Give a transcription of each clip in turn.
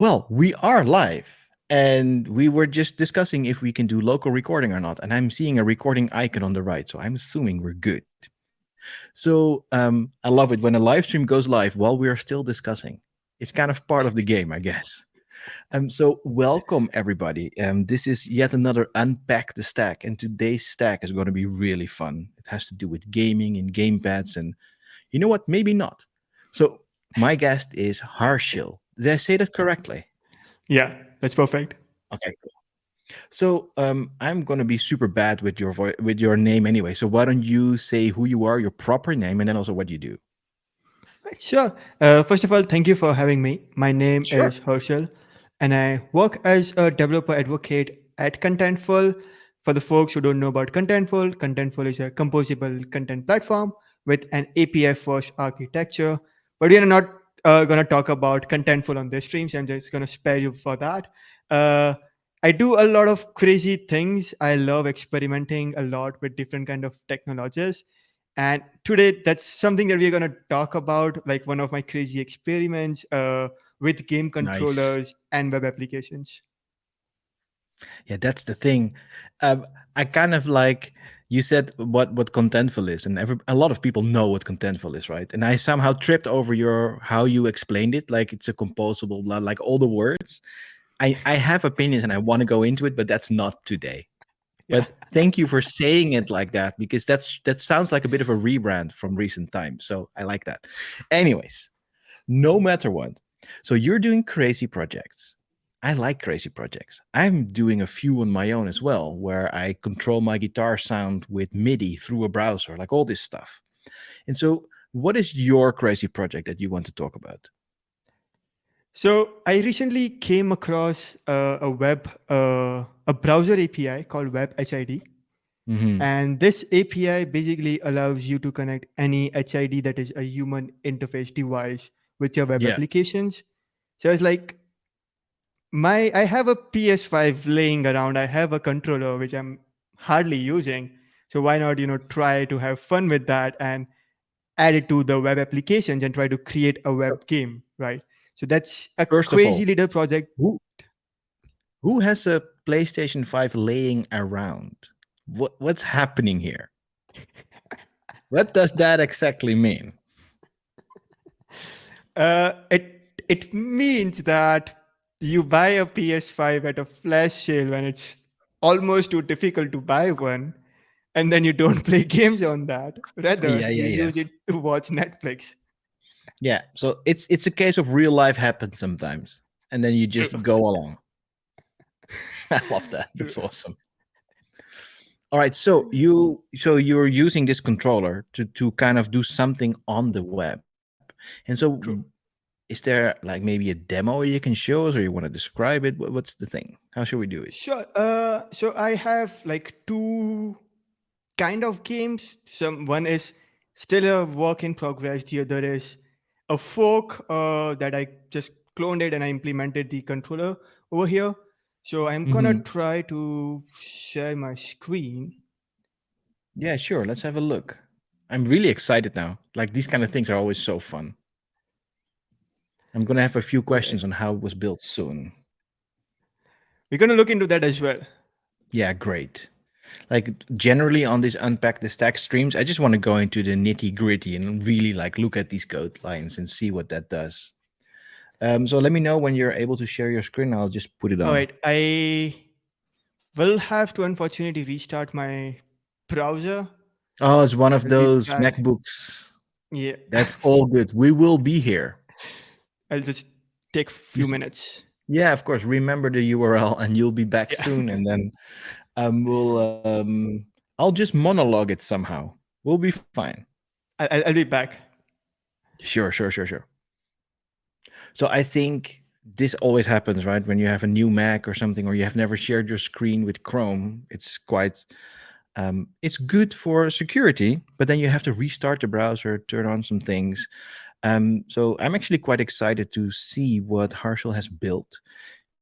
Well, we are live, and we were just discussing if we can do local recording or not. And I'm seeing a recording icon on the right, so I'm assuming we're good. So I love it when a live stream goes live while we are still discussing. It's kind of part of the game, I guess. So welcome everybody. This is yet another Unpack the Stack, and today's stack is going to be really fun. It has to do with gaming and gamepads, and you know what? Maybe not. So my guest is Harshil. Did I say that correctly? Yeah, that's perfect. Okay. So I'm gonna be super bad with your with your name anyway. So why don't you say who you are, your proper name, and then also what you do? Sure. First of all, thank you for having me. My name Sure. is Herschel, and I work as a developer advocate at Contentful. For the folks who don't know about Contentful, Contentful is a composable content platform with an API first architecture. But we are not going to talk about Contentful on this stream, so I'm just going to spare you for that. Uh, I do a lot of crazy things. I love experimenting a lot with different kind of technologies. And today, that's something that we're going to talk about, like one of my crazy experiments with game Nice. controllers and web applications. Yeah, that's the thing. I kind of like you said what contentful is, and a lot of people know what contentful is, right? And I somehow tripped over your how you explained it, like it's a composable, blah, like all the words. I have opinions and I want to go into it, but that's not today. Yeah. But thank you for saying it like that because that sounds like a bit of a rebrand from recent times. So I like that. Anyways, no matter what. So you're doing crazy projects. I like crazy projects. I'm doing a few on my own as well, where I control my guitar sound with MIDI through a browser, like all this stuff. And so, what is your crazy project that you want to talk about? So I recently came across a browser API called WebHID. Hmm. And this API basically allows you to connect any HID that is a human interface device with your web Yeah, applications. So it's like I have a PS5 laying around. I have a controller which I'm hardly using. So why not, try to have fun with that and add it to the web applications and try to create a so web game, right? So that's a first of crazy all, little project. who who has a PlayStation 5 laying around? What's happening here? What does that exactly mean? It means that you buy a PS5 at a flash sale when it's almost too difficult to buy one, and then you don't play games on that. Rather, Yeah, you yeah, yeah. use it to watch Netflix. Yeah, so it's a case of real life happens sometimes, and then you True. just go along. I love that. True. That's awesome. All right, so you're using this controller to kind of do something on the web, and so True. is there like maybe a demo you can show us, or you want to describe it? What's the thing? How should we do it? Sure. So I have like two kind of games. Some one is still a work in progress. The other is a fork that I just cloned it and I implemented the controller over here. So I'm gonna Hmm. try to share my screen. Yeah, sure. Let's have a look. I'm really excited now. Like these kind of things are always so fun. I'm gonna have a few Great. questions on how it was built soon. We're gonna look into that as well. Yeah, great. Like generally on these unpack the stack streams, I just want to go into the nitty gritty and really like look at these code lines and see what that does. So let me know when you're able to share your screen. I'll just put it All on. right, I will have to unfortunately restart my browser. Oh, it's one I of will be those back. MacBooks. Yeah, That's all good. We will be here. I'll just take You few s- minutes. yeah, of course. Remember the URL, and you'll be back Yeah, soon. And then I'll just monologue it somehow. We'll be fine. I'll be back. Sure, sure, sure, sure. So I think this always happens, right? When you have a new Mac or something, or you have never shared your screen with Chrome, it's good for security, but then you have to restart the browser, turn on some things. So I'm actually quite excited to see what Harshal has built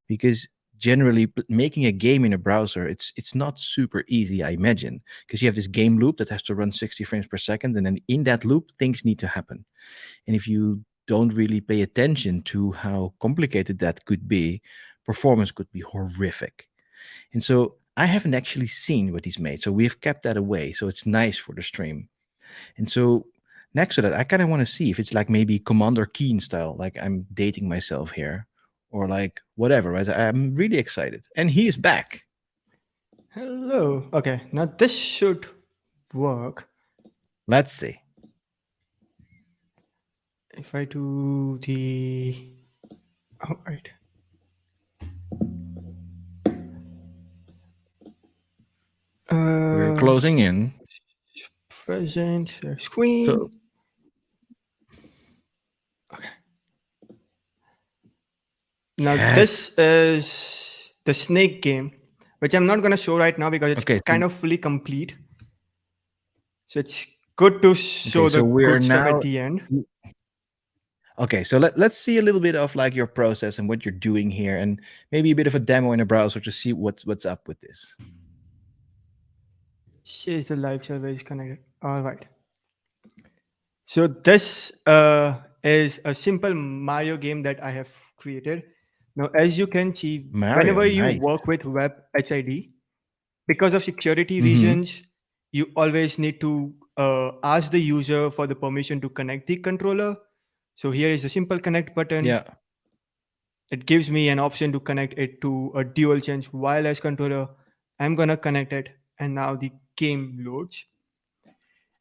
because generally making a game in a browser it's not super easy, I imagine, because you have this game loop that has to run 60 frames per second, and then in that loop things need to happen. And if you don't really pay attention to how complicated that could be, performance could be horrific. And so I haven't actually seen what he's made. So we've kept that away. So it's nice for the stream. And so next to that, I kind of want to see if it's like maybe Commander Keen style, like I'm dating myself here, or like whatever. Right? I'm really excited. And he is back. Hello. Okay, now this should work. Let's see. If I do the. Oh, right. We're Uh, closing in. present screen. So Okay. Now this yes. is the snake game, which I'm not gonna show right now because it's Okay. kind of fully complete. So it's good to show the So we are good stuff at now. the end. Okay, so let's see a little bit of like your process and what you're doing here, and maybe a bit of a demo in a browser to see what's up with this. Says the live server is connected. All right. So this is a simple Mario game that I have created. Now, as you can see, Mario, whenever you nice. work with Web HID, because of security Mm-hmm. reasons, you always need to ask the user for the permission to connect the controller. So here is the simple connect button. Yeah. It gives me an option to connect it to a dual sense wireless controller. I'm gonna connect it, and now the game loads.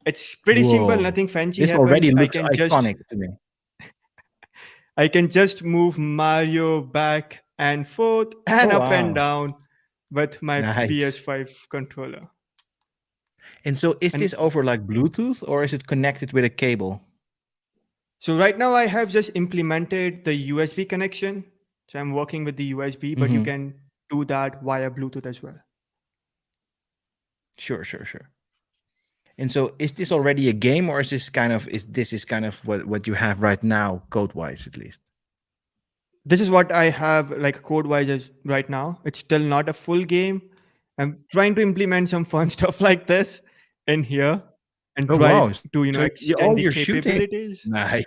It's pretty simple, Whoa. nothing fancy This already happens. I looks can just iconic to me. I can just move Mario back and forth Oh and up and wow. down with my Nice. PS5 controller. And so is And this over like Bluetooth or is it connected with a cable? so right now I have just implemented the USB connection. So I'm working with the USB, but you Mm-hmm. can do that via Bluetooth as well. Sure. And so is this already a game or is this kind of what you have right now, code wise at least? This is what I have like code wise as right now. It's still not a full game. I'm trying to implement some fun stuff like this in here and Oh try wow. to, So extend the you're shooting. capabilities. Nice.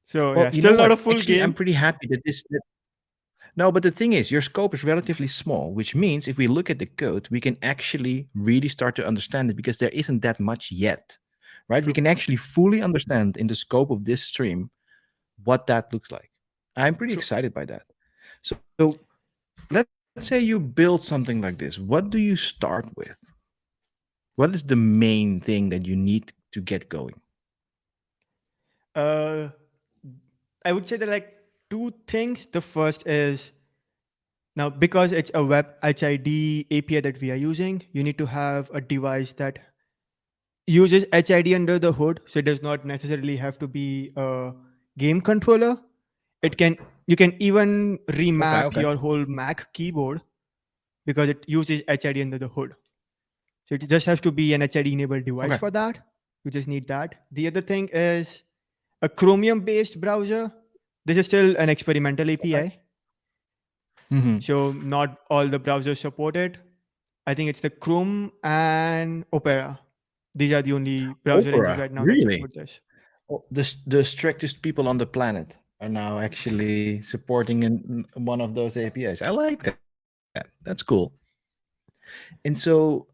So Well, yeah, you know still not a what? full Actually, I'm game. pretty happy that this. No, but the thing is, your scope is relatively small, which means if we look at the code, we can actually really start to understand it because there isn't that much yet, right? We True. can actually fully understand in the scope of this stream what that looks like. I'm pretty True. excited by that. So let's say you build something like this. What do you start with? What is the main thing that you need to get going? Uh, I would say that like two things. The first is now because it's a web HID API that we are using, you need to have a device that uses HID under the hood. So it does not necessarily have to be a game controller. It can you can even Okay, remap okay, your whole Mac keyboard because it uses HID under the hood. So it just has to be an HID enabled device okay. for that. You just need that. The other thing is a Chromium based browser. This is still an experimental Okay. API. Hmm. So not all the browsers support it. I think it's the Chrome and Opera. These are the only browser engines Opera, right now that really? support this. The strictest people on the planet are now actually supporting one of those APIs. I like that. That's cool. And so,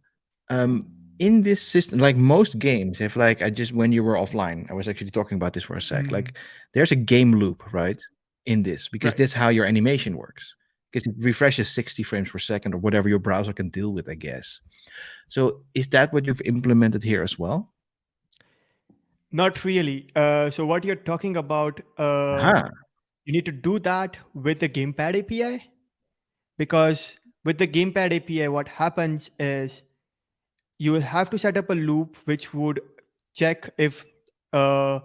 in this system, like most games, if like I just when you were offline, I was actually talking about this for a sec. Like, Mm, there's a game loop, right, in this because right. that's how your animation works. Because it refreshes 60 frames per second or whatever your browser can deal with, I guess. So, is that what you've implemented here as well? Not really. So what you're talking about, Aha. you need to do that with the Gamepad API because with the Gamepad API, what happens is you will have to set up a loop which would check if uh,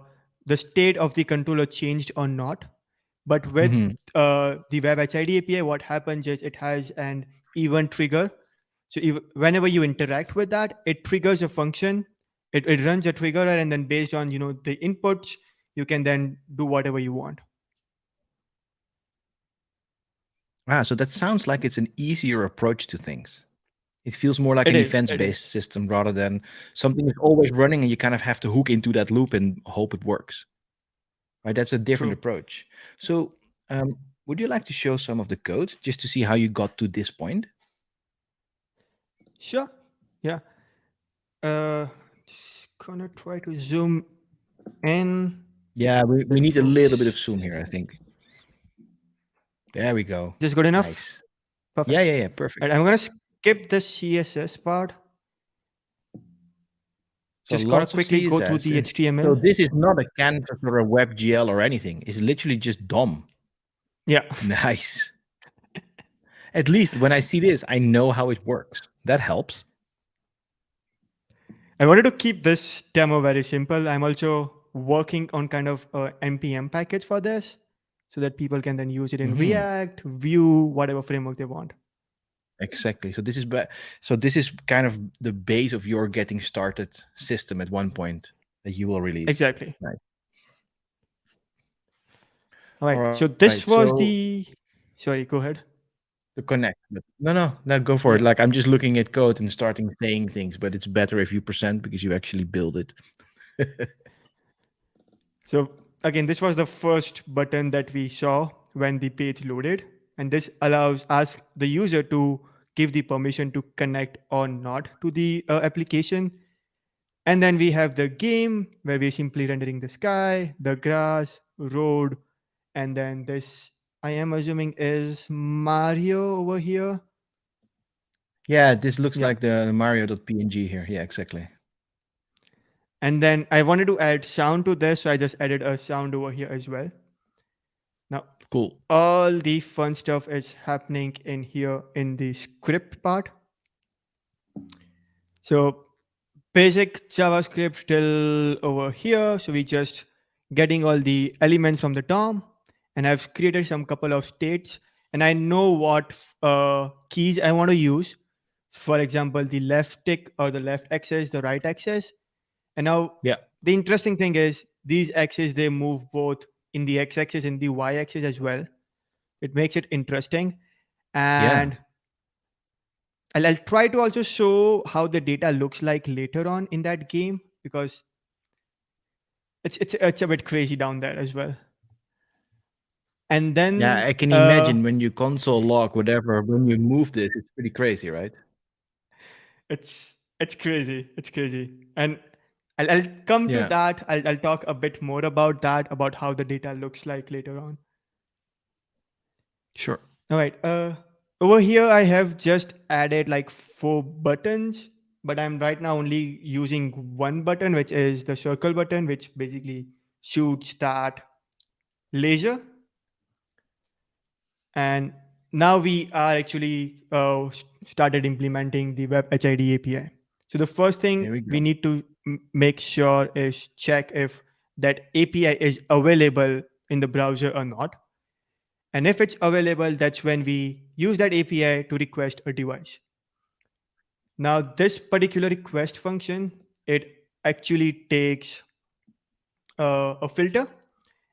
the state of the controller changed or not. But with Hmm. the Web HID API, what happens is it has an event trigger. So whenever you interact with that, it triggers a function. It runs a trigger, and then based on the inputs, you can then do whatever you want. Ah, so that sounds like it's an easier approach to things. It feels more like It an is. events It is. based system rather than something is always running and you kind of have to hook into that loop and hope it works. Right? That's a different True. approach. So, would you like to show some of the code just to see how you got to this point? Sure. Yeah. Just gonna try to zoom in Yeah, we that need a little bit of folks. zoom here, I think. There we go. Is this good enough? Nice. Yeah, Perfect. yeah, yeah, perfect. Right, I'm gonna skip the CSS part. So Just gonna lots of quickly go through CSS. the So HTML. this is not a canvas or a WebGL or anything. It's literally just DOM. Yeah. Nice. At least when I see this, I know how it works. That helps. I wanted to keep this demo very simple. I'm also working on kind of a npm package for this so that people can then use it in Hmm. React, Vue, whatever framework they want. Exactly. So this is kind of the base of your getting started system at one point that you will release. Exactly. Right. All All right. right. So this So was the. Sorry, go ahead. to connect. No, go for it. Yeah. Like I'm just looking at code and starting saying things, but it's better if you present because you actually build it. So again, this was the first button that we saw when the page loaded. And this allows us, the user, to give the permission to connect or not to the application. And then we have the game where we're simply rendering the sky, the grass, road, and then this, I am assuming, is Mario over here. Yeah, this looks Yeah. like the Mario.png here. Yeah, exactly. And then I wanted to add sound to this, so I just added a sound over here as well. Now, Cool. all the fun stuff is happening in here in the script part. So basic JavaScript till over here. So we just getting all the elements from the DOM, and I've created some couple of states, and I know what keys I want to use. For example, the left tick or the left axis, the right axis. And now Yeah. the interesting thing is these axes, they move both in the x-axis and the y-axis as well. It makes it interesting. Yeah. And I'll try to also show how the data looks like later on in that game because it's a bit crazy down there as well. And Yeah, then I can imagine when you console log whatever, when you move this, it's pretty crazy, right? it's crazy. It's crazy. And I'll come to Yeah. that. I'll talk a bit more about that, about how the data looks like later on. Sure. All right. Over here, I have just added like 4 buttons, but I'm right now only using one button, which is the circle button, which basically shoots that laser. And now we are actually started implementing the Web HID API. So the first Here thing we we go. need to make sure is check if that API is available in the browser or not. And if it's available, that's when we use that API to request a device. Now, this particular request function, it actually takes a filter.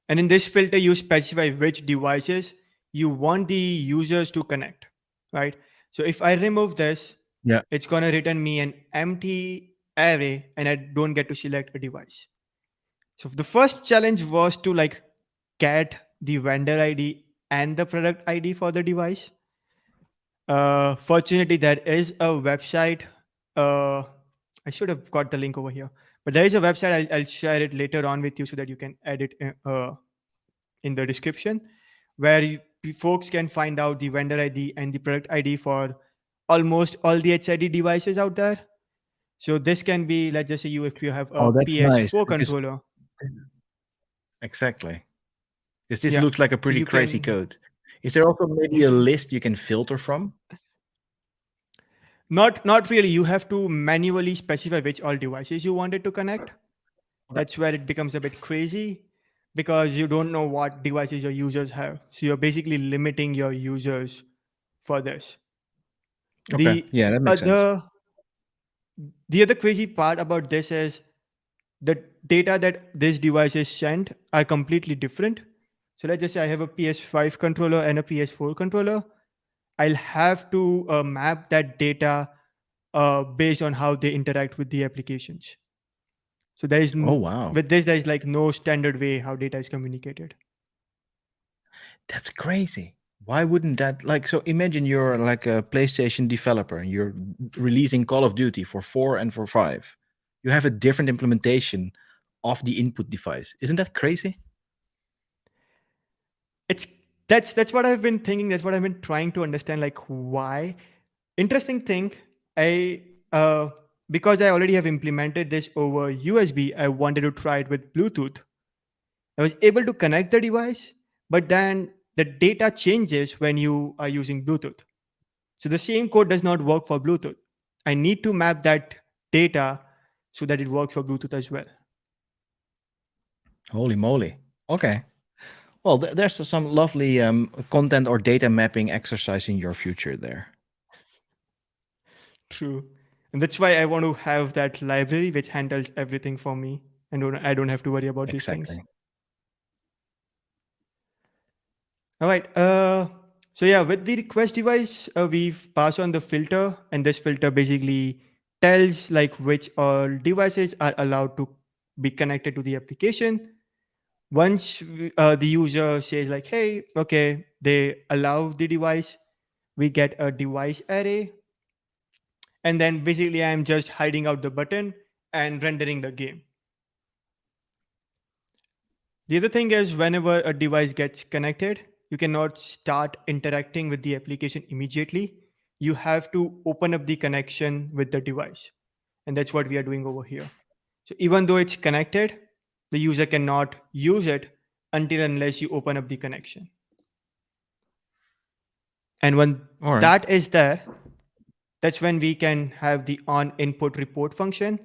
And in this filter, you specify which devices you want the users to connect, right? So if I remove this, Yeah. it's going to return me an empty array and I don't get to select a device. So the first challenge was to like get the vendor ID and the product ID for the device. Fortunately, there is a website. Uh, I should have got the link over here, but there is a website. I'll share it later on with you so that you can add it in the description, where folks can find out the vendor ID and the product ID for almost all the HID devices out there. So this can be, let's just say, you if you have a Oh, that's nice PS4 because controller, exactly. Because this yeah. looks like a So pretty you crazy can code. Is there also maybe a list you can filter from? not really. You have to manually specify which all devices you wanted to connect. Okay. That's where it becomes a bit crazy because you don't know what devices your users have. So you're basically limiting your users for this. Okay. The Yeah, that makes sense. other the other crazy part about this is the data that these devices send are completely different. So let's just say I have a PS5 controller and a PS4 controller. I'll have to map that data based on how they interact with the applications. So there is Oh wow, with this there is like no standard way how data is communicated. that's crazy. Why wouldn't that like so imagine you're like a PlayStation developer and you're releasing Call of Duty for 4 and for 5. You have a different implementation of the input device. Isn't that crazy? It's that's what I've been thinking. That's what I've been trying to understand. Like why? Interesting thing. I because I already have implemented this over USB. I wanted to try it with Bluetooth. I was able to connect the device, but then the data changes when you are using Bluetooth. So the same code does not work for Bluetooth. I need to map that data so that it works for Bluetooth as well. Holy moly. Okay. Well, there's some lovely content or data mapping exercise in your future there. True. And that's why I want to have that library which handles everything for me. And I don't have to worry about these things. Exactly. All right. So yeah, with the request device, we've passed on the filter, and this filter basically tells like which all devices are allowed to be connected to the application. Once the user says like, "Hey, okay," they allow the device. We get a device array, and then basically I'm just hiding out the button and rendering the game. The other thing is, whenever a device gets connected, you cannot start interacting with the application immediately. You have to open up the connection with the device. And that's what we are doing over here. So even though it's connected, the user cannot use it until unless you open up the connection. And when All right. that is there, that's when we can have the on input report function.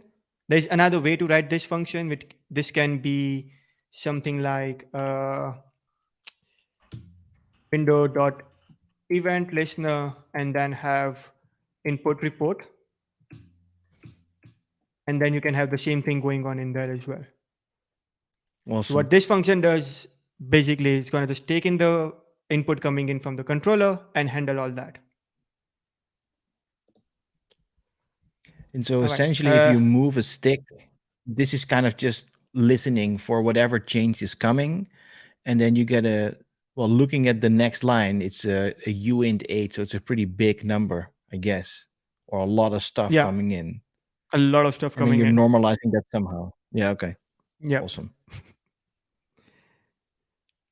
There's another way to write this function. Which this can be something like window dot event listener and then have input report, and then you can have the same thing going on in there as well. So what Awesome. this function does basically is going to just take in the input coming in from the controller and handle all that. And so All right. essentially, if you move a stick, this is kind of just listening for whatever change is coming. And then you get well, looking at the next line, it's a uint 8. So it's a pretty big number, I guess, or a lot of stuff Yeah, coming in. a lot of stuff And then coming you're in. normalizing that somehow. Yeah. Okay. Yeah. Awesome.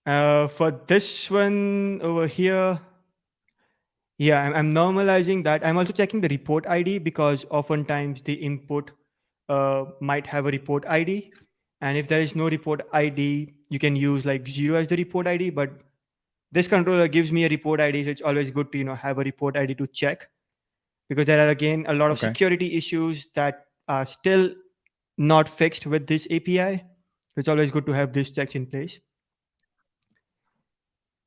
For this one over here, yeah, I'm normalizing that. I'm also checking the report ID because oftentimes the input might have a report ID. And if there is no report ID, you can use like 0 as the report ID. But this controller gives me a report ID, so it's always good to have a report ID to check, because there are again a lot of Okay. security issues that are still not fixed with this API. It's always good to have this checks in place.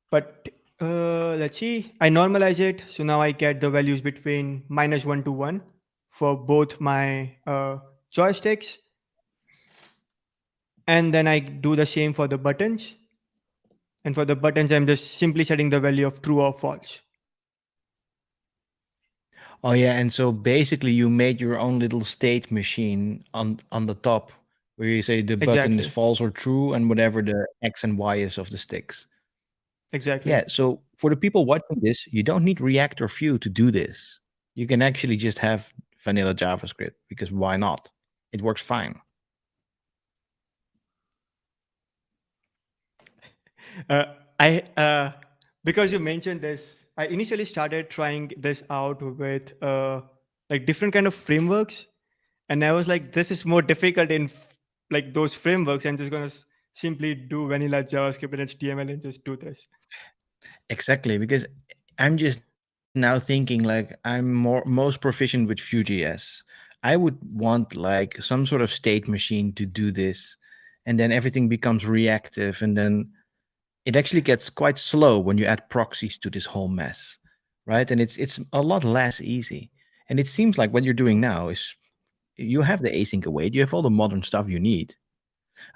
But let's see, I normalize it. So now I get the values between -1 to 1 for both my joysticks. And then I do the same for the buttons. And for the buttons, I'm just simply setting the value of true or false. Oh yeah, and so basically you made your own little state machine on the top where you say the button is Exactly. false or true and whatever the X and Y is of the sticks. Exactly. Yeah, so for the people watching this, you don't need React or Vue to do this. You can actually just have vanilla JavaScript because why not? It works fine. Uh, I because you mentioned this, I initially started trying this out with like different kind of frameworks, and I was like, this is more difficult in like those frameworks. I'm just gonna simply do vanilla JavaScript and HTML and just do this. Exactly, because I'm just now thinking like I'm most proficient with Vue.js. I would want like some sort of state machine to do this, and then everything becomes reactive, and then it actually gets quite slow when you add proxies to this whole mess, right? And it's a lot less easy. And it seems like what you're doing now is you have the async await, you have all the modern stuff you need.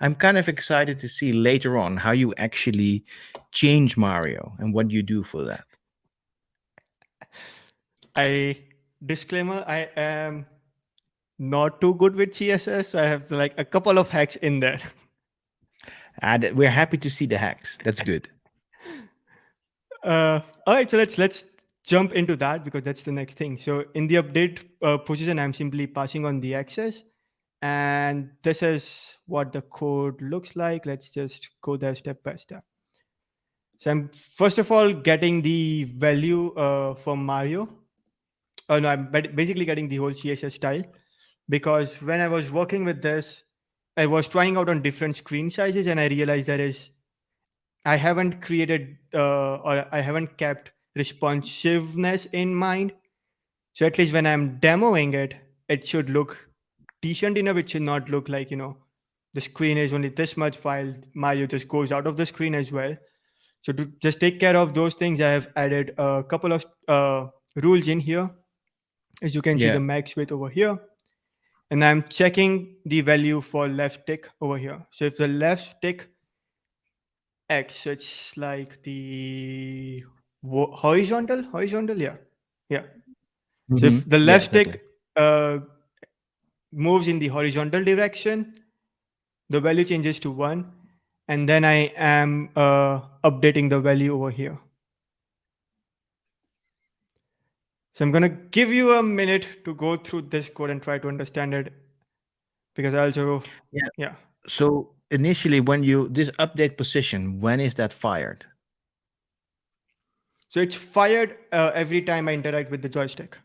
I'm kind of excited to see later on how you actually change Mario and what you do for that. I disclaimer, I am not too good with CSS. So I have like a couple of hacks in there. And we're happy to see the hacks. That's good. All right, so let's jump into that because that's the next thing. So in the update position, I'm simply passing on the access, and this is what the code looks like. Let's just go there step by step. So I'm first of all getting the value from Mario. No, I'm basically getting the whole CSS style because when I was working with this, I was trying out on different screen sizes, and I realized I haven't created or I haven't kept responsiveness in mind. So at least when I'm demoing it, it should look decent enough. It should not look like, the screen is only this much while Mario just goes out of the screen as well. So to just take care of those things, I have added a couple of rules in here. As you can see, the Yeah. max width over here. And I'm checking the value for left tick over here. So if the left tick X, so it's like the horizontal, yeah. So if the Yeah, left exactly. stick uh, moves in the horizontal direction, the value changes to 1, and then I am updating the value over here. So I'm going to give you a minute to go through this code and try to understand it because I also, Yeah. yeah. So initially, when you this update position, when is that fired? So it's fired every time I interact with the joystick.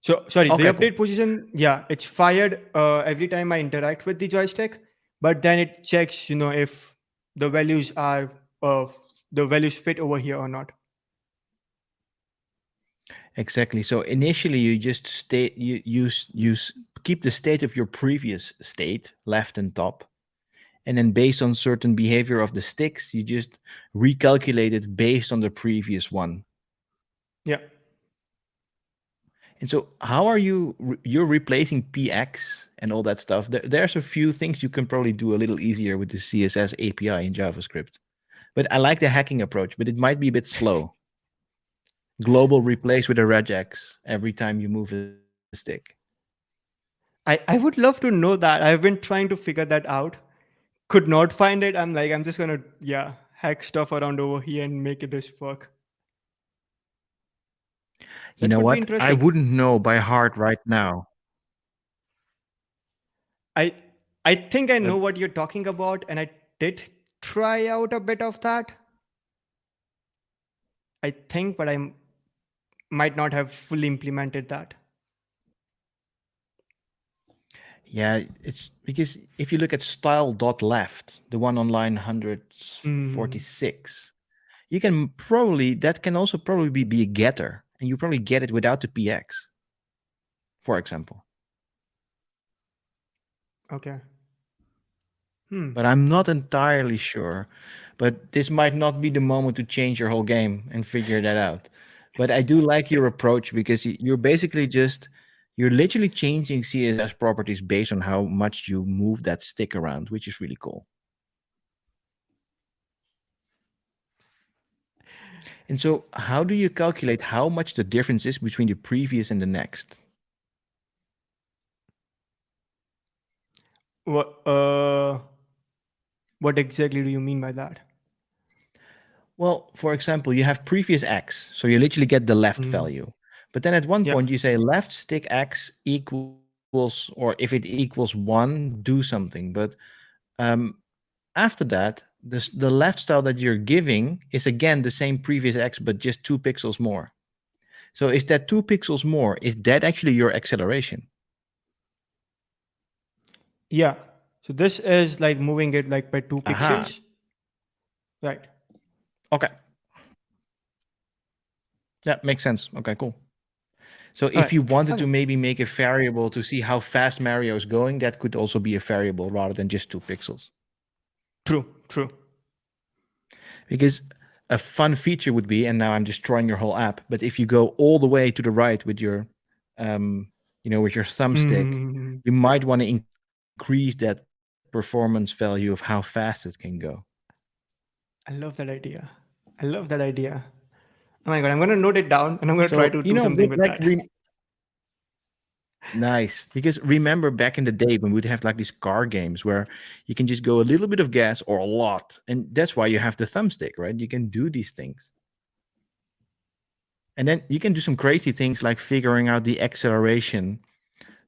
So sorry, the Okay, cool. update position, yeah, it's fired every time I interact with the joystick, but then it checks, if the values are uh, the values fit over here or not. Exactly. So initially, you just keep the state of your previous state left and top, and then based on certain behavior of the sticks, you just recalculate it based on the previous one. Yeah, And so, how are you're replacing PX and all that stuff? There's a few things you can probably do a little easier with the CSS API in JavaScript. But I like the hacking approach, but it might be a bit slow. Global replace with a regex every time you move a stick. I would love to know that. I've been trying to figure that out. Could not find it. I'm just gonna hack stuff around over here and make it this work. You That know would be what? I interesting. wouldn't know by heart right now. I I think I But know what you're talking about, and I did try out a bit of that. I think, but might not have fully implemented that. yeah, it's because if you look at style.left, the one on line Mm, 146, you can probably, that can also probably be a getter. And you probably get it without the PX, for example. okay. Hmm. But I'm not entirely sure. But this might not be the moment to change your whole game and figure that out. But I do like your approach because you're basically just you're literally changing CSS properties based on how much you move that stick around, which is really cool. And so, how do you calculate how much the difference is between the previous and the next? What what exactly do you mean by that? Well, for example, you have previous x, so you literally get the left Mm, value. But then at one yeah. point you say left stick x equals, or if it equals 1, do something. But um, after that, the left style that you're giving is again the same previous x, but just 2 pixels more. So is that 2 pixels more? Is that actually your acceleration? Yeah. So this is like moving it like by 2 pixels. Aha. Right. Okay. That makes sense. Okay, cool. So All if right. you wanted to Okay. maybe make a variable to see how fast Mario is going, that could also be a variable rather than just 2 pixels. True. True. Because a fun feature would be, and now I'm destroying your whole app, but if you go all the way to the right with um, with your thumbstick, Mm, you might want to increase that performance value of how fast it can go. I love that idea. I love that idea. Oh my god, I'm gonna note it down and I'm gonna So try to do something with that. Nice. Because remember back in the day when we'd have like these car games where you can just go a little bit of gas or a lot. And that's why you have the thumbstick, right? You can do these things. And then you can do some crazy things like figuring out the acceleration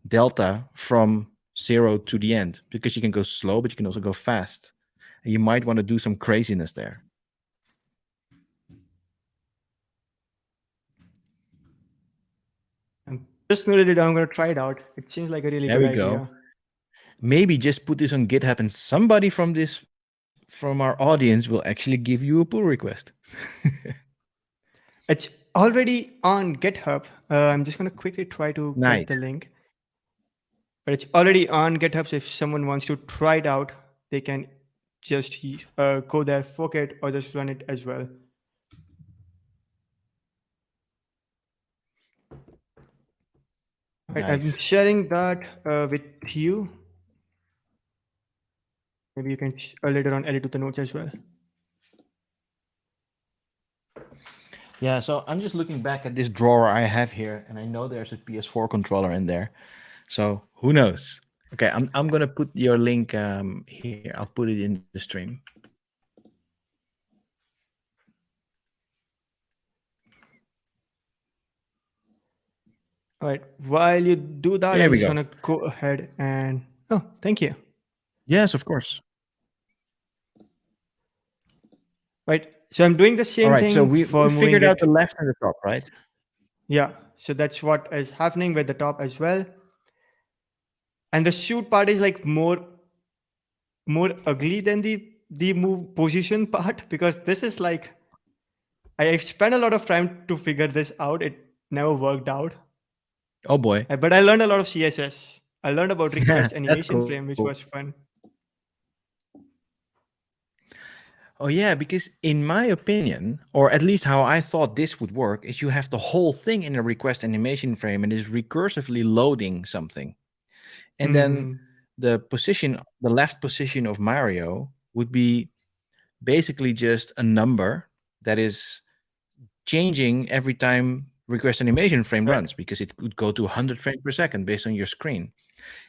delta from 0 to the end because you can go slow, but you can also go fast. And you might want to do some craziness there. I'm just noted it. I'm going to try it out. It seems like a really There good we go. idea. Maybe just put this on GitHub and somebody from our audience will actually give you a pull request. It's already on GitHub. I'm just going to quickly try to Nice. get the link. But it's already on GitHub. So if someone wants to try it out, they can just go there, fork it, or just run it as well. Right, I'm Nice. sharing that with you. Maybe you can later on edit to the notes as well. Yeah, so I'm just looking back at this drawer I have here, and I know there's a PS4 controller in there. So who knows? Okay, I'm gonna put your link here. I'll put it in the stream. All right. While you do that, There I'm we just go. gonna go ahead and thank you. Yes, of course. Right. So I'm doing the All same right, so thing we for figured moving out the it. left and the top, right? Yeah. So that's what is happening with the top as well. And the shoot part is like more ugly than the move position part because this is like I spent a lot of time to figure this out. It never worked out. Oh boy. But I learned a lot of CSS. I learned about request That's animation cool. frame, which was fun. Oh yeah, because in my opinion, or at least how I thought this would work, is you have the whole thing in a request animation frame and is recursively loading something. And then Mm, the left position of Mario would be basically just a number that is changing every time request animation frame right. runs because it could go to 100 frames per second based on your screen.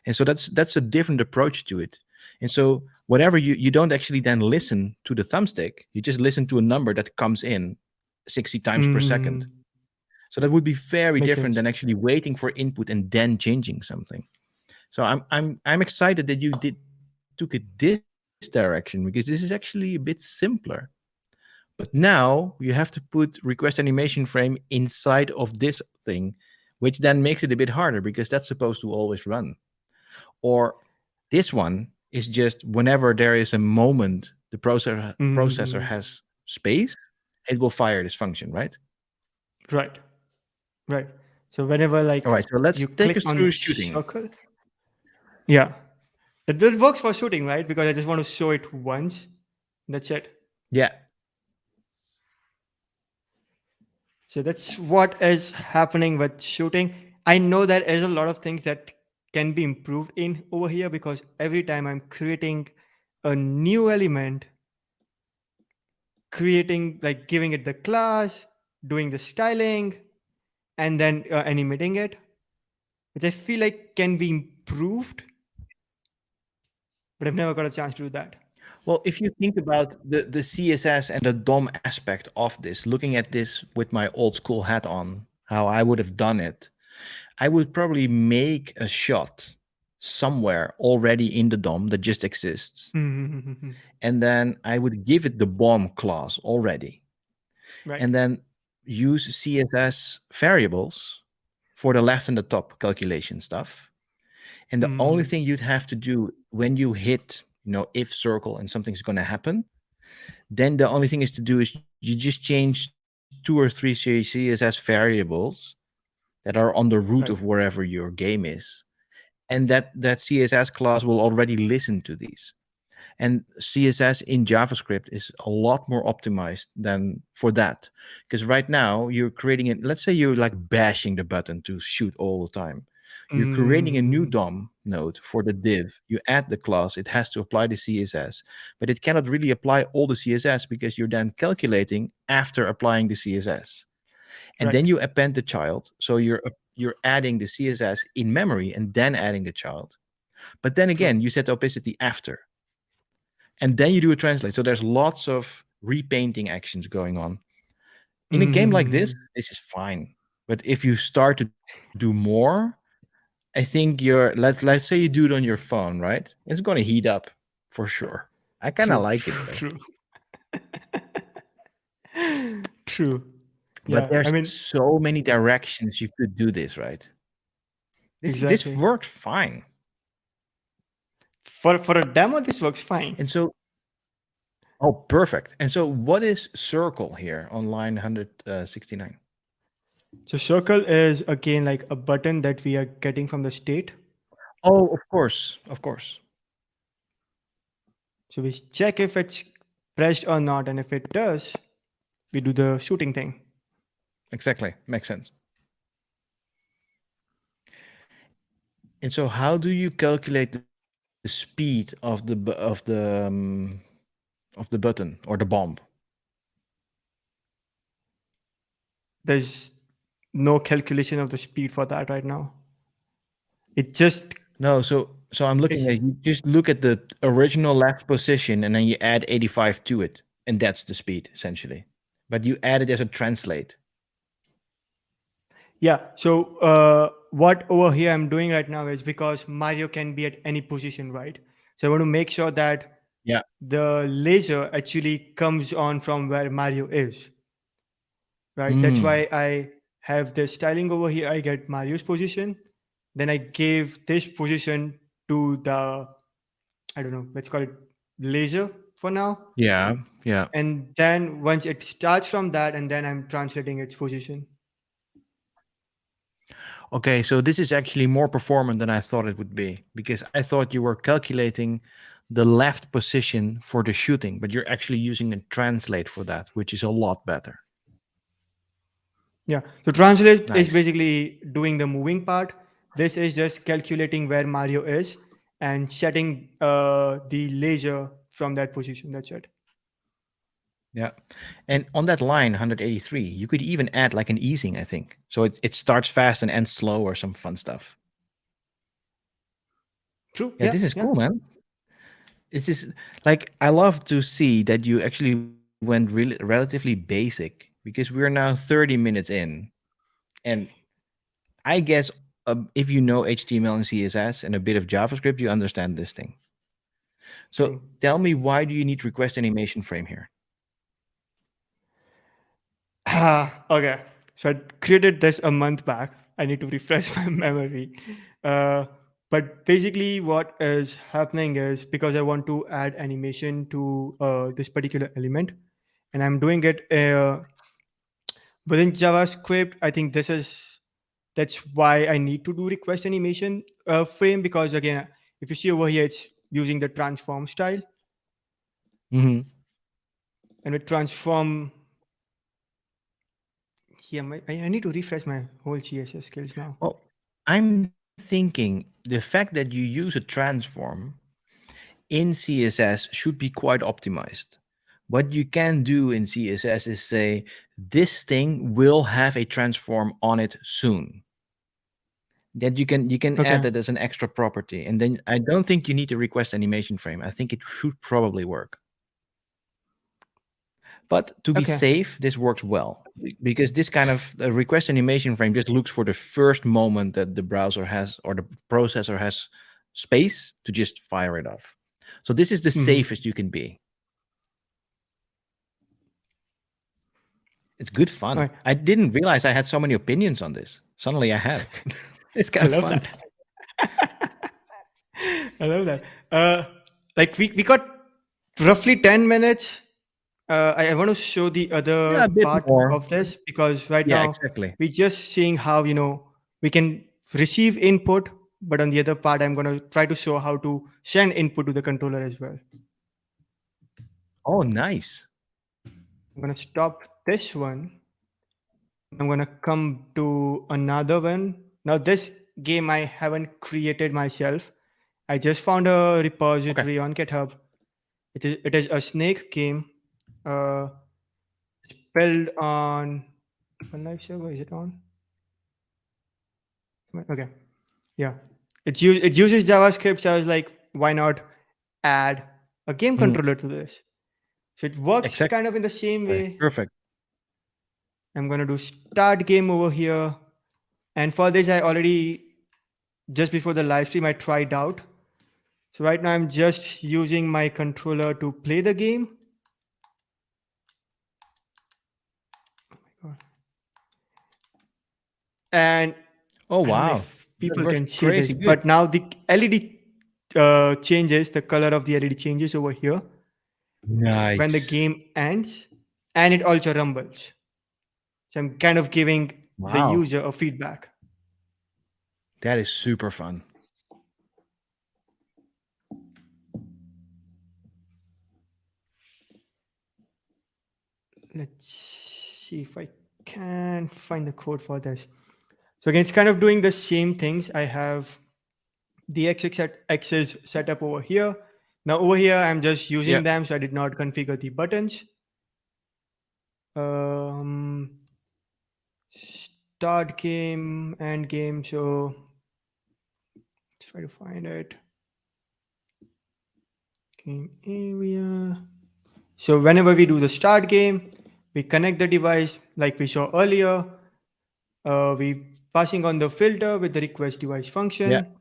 And so that's a different approach to it. And so whatever you don't actually then listen to the thumbstick, you just listen to a number that comes in 60 times per second. Mm, So that would be very makes different sense. than actually waiting for input and then changing something. So I'm excited that you took it this direction because this is actually a bit simpler. But now you have to put request animation frame inside of this thing, which then makes it a bit harder because that's supposed to always run. Or this one is just whenever there is a moment the processor Mm, has space, it will fire this function, right? right. Right. So whenever All like right, so let's you take click us on through the shooting. circle, yeah, that works for shooting, right? Because I just want to show it once. That's it. Yeah. So that's what is happening with shooting. I know there is a lot of things that can be improved in over here because every time I'm creating a new element, creating like giving it the class, doing the styling, and then animating it, which I feel like can be improved, but I've never got a chance to do that. Well, if you think about the CSS and the DOM aspect of this, looking at this with my old school hat on, how I would have done it, I would probably make a shot somewhere already in the DOM that just exists. Mm-hmm. And then I would give it the bomb clause already. Right. And then use CSS variables for the left and the top calculation stuff. And the only Mm-hmm. thing you'd have to do when you hit, if circle and something's going to happen, then the only thing is to do is you just change 2 or 3 CSS variables that are on the root of Right. wherever your game is. And that CSS class will already listen to these. And CSS in JavaScript is a lot more optimized than for that. Because right now you're creating it, let's say you're like bashing the button to shoot all the time. You're creating a new Mm-hmm. DOM node for the div. You add the class, it has to apply the CSS, but it cannot really apply all the CSS because you're then calculating after applying the CSS. And then Right. you append the child. So you're you're adding the CSS in memory and then adding the child. But then True. again, you set opacity after, and then you do a translate. So there's lots of repainting actions going on. In a game like Mm, this is fine. But if you start to do more, I think let's say you do it on your phone, right? It's gonna heat up for sure. I kind of true. like it True. though. True. True. But Yeah. I there's mean, so many directions you could do this, right? This exactly. worked fine. For a demo, this works fine. And so oh, perfect. And so what is circle here on line 169? So circle is again like a button that we are getting from the state. Oh, of course. Of course. So we check if it's pressed or not, and if it does, we do the shooting thing. Exactly. Makes sense. And so how do you calculate the speed of of the button or the bomb? There's no calculation of the speed for that right now. It just No, so I'm looking is. at you just look at the original left position and then you add 85 to it, and that's the speed essentially. But you add it as a translate. Yeah. So what over here I'm doing right now is because Mario can be at any position, right? So I want to make sure that Yeah. the laser actually comes on from where Mario is, right? That's Mm. why I have the styling over here. I get Mario's position, then I gave this position to the, I don't know, let's call it laser for now. Yeah. Yeah. And then once it starts from that, and then I'm translating its position. Okay, so this is actually more performant than I thought it would be because I thought you were calculating the left position for the shooting, but you're actually using a translate for that, which is a lot better. Yeah. So translate is Nice. basically doing the moving part. This is just calculating where Mario is and setting the laser from that position. That's it. Yeah. And on that line 183, you could even add like an easing, I think. So it starts fast and ends slow or some fun stuff. True. Yeah, Yeah. this is Yeah. cool, man. This is like I love to see that you actually went really relatively basic because we're now 30 minutes in, and I guess if you know HTML and CSS and a bit of JavaScript, you understand this thing. So True. tell me, why do you need request animation frame here? Okay. So I created this a month back. I need to refresh my memory. Uh, but basically, what is happening is because I want to add animation to this particular element, and I'm doing it within JavaScript. I think that's why I need to do request animation frame, because again, if you see over here, it's using the transform style, Hmm. and with transform here, I need to refresh my whole CSS skills now. Well, I'm thinking the fact that you use a transform in CSS should be quite optimized. What you can do in CSS is say, this thing will have a transform on it soon. That you can add Okay. that as an extra property. And then I don't think you need to request animation frame. I think it should probably work. But to be Okay. safe, this works well because this kind of request animation frame just looks for the first moment that the browser has or the processor has space to just fire it off. So this is the Hmm. safest you can be. It's good All fun. right. I didn't realize I had so many opinions on this. Suddenly I have. It's kind I of love fun. that. I love that. Like we got roughly 10 minutes. I want to show the other Yeah, a bit part more. of this, because right Yeah, now exactly. we're just seeing how, we can receive input, but on the other part, I'm going to try to show how to send input to the controller as well. Oh, nice. I'm going to stop this one. I'm going to come to another one. Now, this game I haven't created myself. I just found a Okay. repository on GitHub. It is a snake game. Uh, it's built on what live server is it on? Okay. Yeah. It uses JavaScript. So I was like, why not add a game Mhm. controller to this? So it works Exactly. kind of in the same way. Perfect. I'm gonna do start game over here. And for this, I already just before the live stream I tried out. So right now I'm just using my controller to play the game. And Oh I don't know wow, if that people works can see crazy this, good. but now the LED changes, the color of the LED changes over here when the Nice. game ends, and it also rumbles. So I'm kind of giving the Wow, user a feedback. that is super fun. Let's see if I can find the code for this. So again, it's kind of doing the same things. I have the axis set up over here. Now over here, I'm just Yeah, using them, so I did not configure the buttons. Um, Start game, end game. So let's try to find it. Game area. So whenever we do the start game, we connect the device like we saw earlier. We passing on the filter with the request device yeah, function.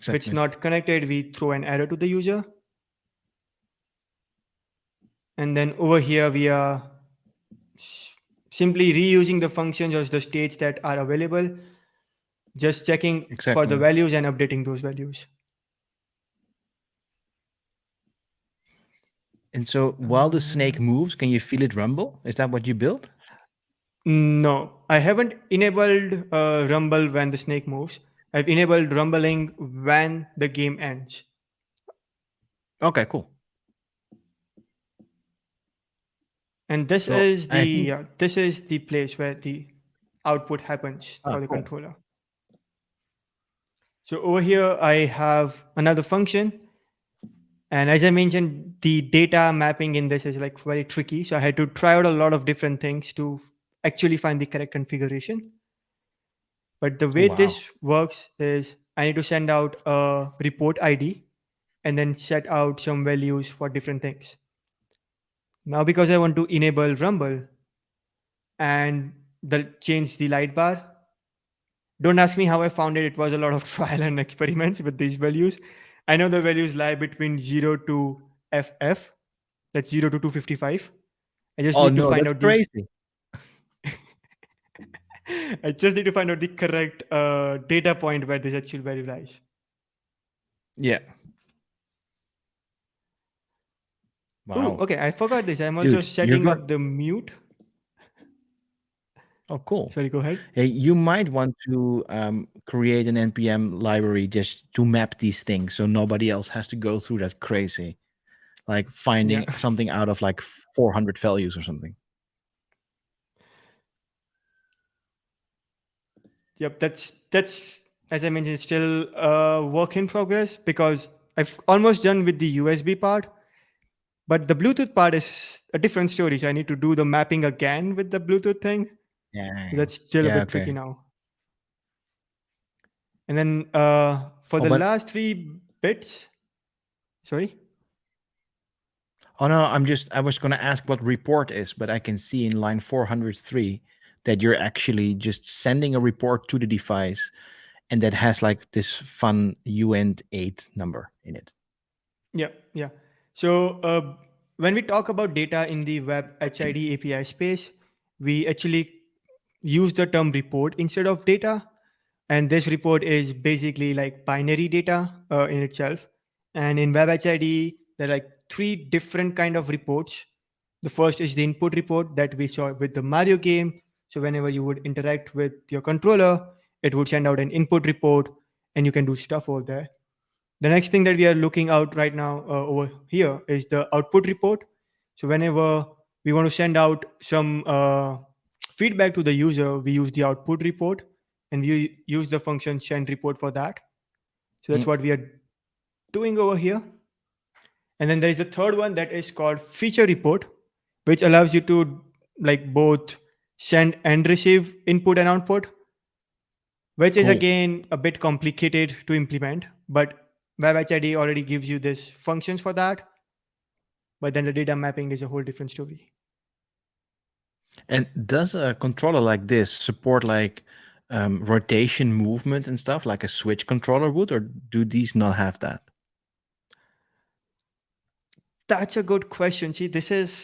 If it's exactly. not connected, we throw an error to the user. And then over here, we are simply reusing the functions or the states that are available, just checking for the Exactly. values and updating those values. And so while the snake Um, moves, can you feel it rumble? Is that what you built? no, I haven't enabled Rumble when the snake moves. I've enabled rumbling when the game ends. Okay, cool. And So I think, this is the place where the output happens ah, for the cool. controller. So over here, I have another function. And as I mentioned, the data mapping in this is like very tricky. So I had to try out a lot of different things to actually find the correct configuration. But the Oh, way wow. this works is I need to send out a report ID and then set out some values for different things. Now, because I want to enable Rumble and change the light bar, don't ask me how I found it. It was a lot of trial and experiments with these values. I know the values lie between 0 to FF, that's 0 to 255. I just Oh need to no, find that's out the crazy. I just need to find out the correct data point where this actual value lies. Yeah. Oh, Wow. okay. I forgot this. I'm also Dude, you're setting going. up the mute. Oh, cool. Sorry, go ahead. Hey, you might want to create an NPM library just to map these things so nobody else has to go through that crazy, like Yeah. finding something out of like 400 values or something. Yep. That's as I mentioned, it's still a work in progress because I've almost done with the USB part, but the Bluetooth part is a different story. So I need to do the mapping again with the Bluetooth thing. Yeah. That's still a Yeah. bit tricky Okay. now. And then for Oh, the but last 3 bits, sorry. oh no, I was going to ask what report is, but I can see in line 403 that you're actually just sending a report to the device and that has like this fun UNT8 number in it. Yeah, yeah. So when we talk about data in the web HID API space, we actually use the term report instead of data. And this report is basically like binary data in itself. And in web HID, there are like 3 different kind of reports. The first is the input report that we saw with the Mario game. So whenever you would interact with your controller, it would send out an input report and you can do stuff over there. The next thing that we are looking out right now over here is the output report. So whenever we want to send out some feedback to the user, we use the output report and we use the function send report for that. So that's Mm, what we are doing over here. And then there is a third one that is called feature report, which allows you to like both send and receive input and output. which is Cool. again a bit complicated to implement. But WebHID already gives you this functions for that. But then the data mapping is a whole different story. And does a controller like this support like rotation movement and stuff like a Switch controller would, or do these not have that? That's a good question. See, this is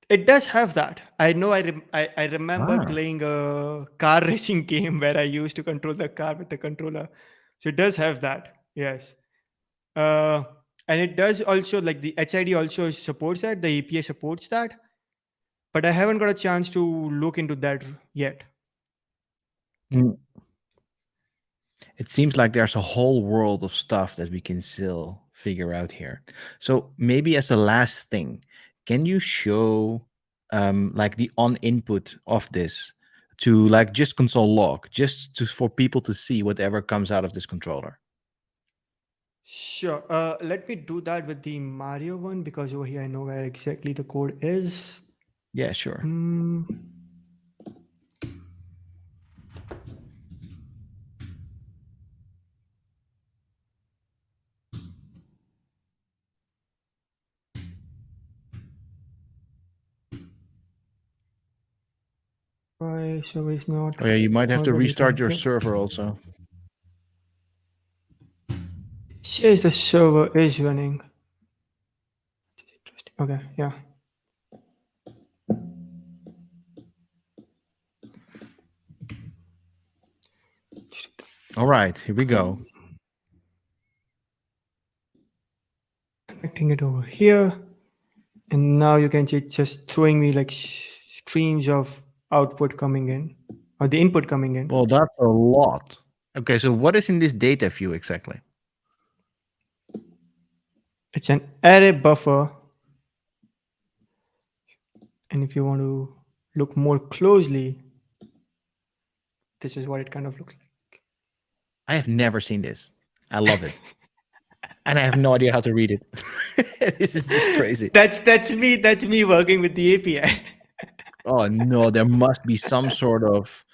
it does have that. I know. I remember Ah. playing a car racing game where I used to control the car with the controller. So it does have that. Yes. Uh, and it does also like the HID also supports that. The API supports that. But I haven't got a chance to look into that yet. Mm. It seems like there's a whole world of stuff that we can still figure out here. So maybe as a last thing, can you show like the on input of this to like just console log, just to, for people to see whatever comes out of this controller? Sure. Let me do that with the Mario one because over here I know where exactly the code is. Yeah, sure. Hmm. Why server is not Oh yeah, you might have to restart already your running? server also. Says the server is running. Interesting. Okay, yeah. All right, here we go. Connecting it over here. And now you can see it's just throwing me like streams of output coming in or the input coming in. Well, that's a lot. Okay, so what is in this data view exactly? It's an array buffer. And if you want to look more closely, this is what it kind of looks like. I have never seen this. I love it. And I have no idea how to read it. This is just crazy. That's me working with the API. Oh no, there must be some sort of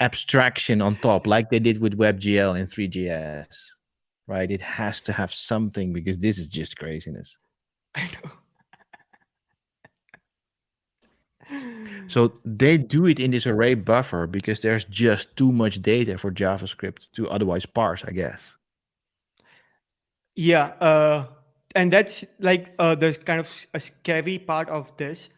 abstraction on top, like they did with WebGL and 3GS. Right? It has to have something because this is just craziness. I know. So they do it in this array buffer because there's just too much data for JavaScript to otherwise parse, I guess. Yeah, and that's like the kind of a scary part of this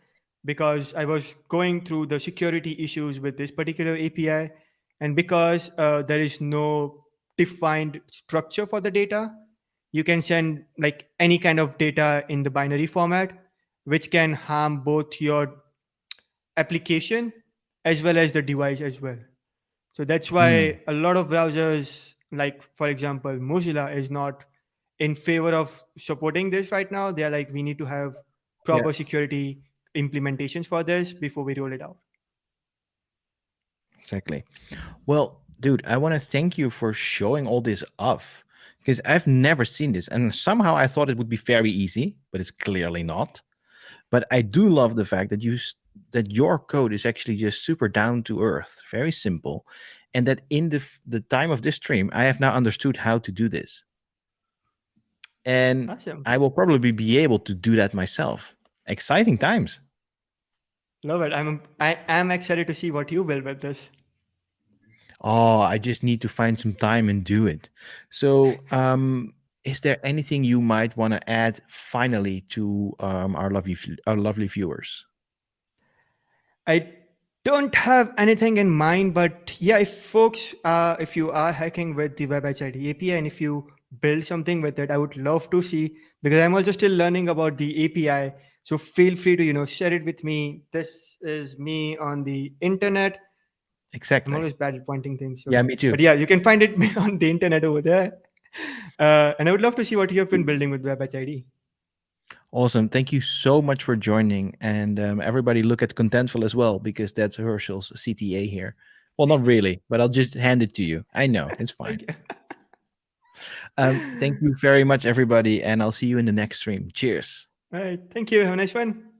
because I was going through the security issues with this particular API, and because there is no defined structure for the data, you can send like any kind of data in the binary format, which can harm both your application as well as the device as well. So that's Hmm. why a lot of browsers, like for example, Mozilla is not in favor of supporting this right now. They're like, we need to have Yeah, proper security implementations for this before we roll it out. exactly. Well, dude, I want to thank you for showing all this off because I've never seen this. And somehow I thought it would be very easy, but it's clearly not. But I do love the fact that that your code is actually just super down to earth, very simple, and that in the time of this stream, I have now understood how to do this, and Awesome. I will probably be able to do that myself. Exciting times. Love it. I am excited to see what you build with this. Oh, I just need to find some time and do it. So, is there anything you might want to add finally to our lovely viewers? I don't have anything in mind, but yeah, if folks, if you are hacking with the WebHID API and if you build something with it, I would love to see because I'm also still learning about the API. So feel free to share it with me. This is me on the internet. I'm Exactly. always bad at pointing things. Yeah, So, me too. but yeah, you can find it on the internet over there. And I would love to see what you have been building with WebHID. Awesome. Thank you so much for joining. And everybody look at Contentful as well, because that's Herschel's CTA here. Well, not really, but I'll just hand it to you. I know, it's fine. Thank you. Thank you very much, everybody. And I'll see you in the next stream. Cheers. All right. Thank you. Have a nice one.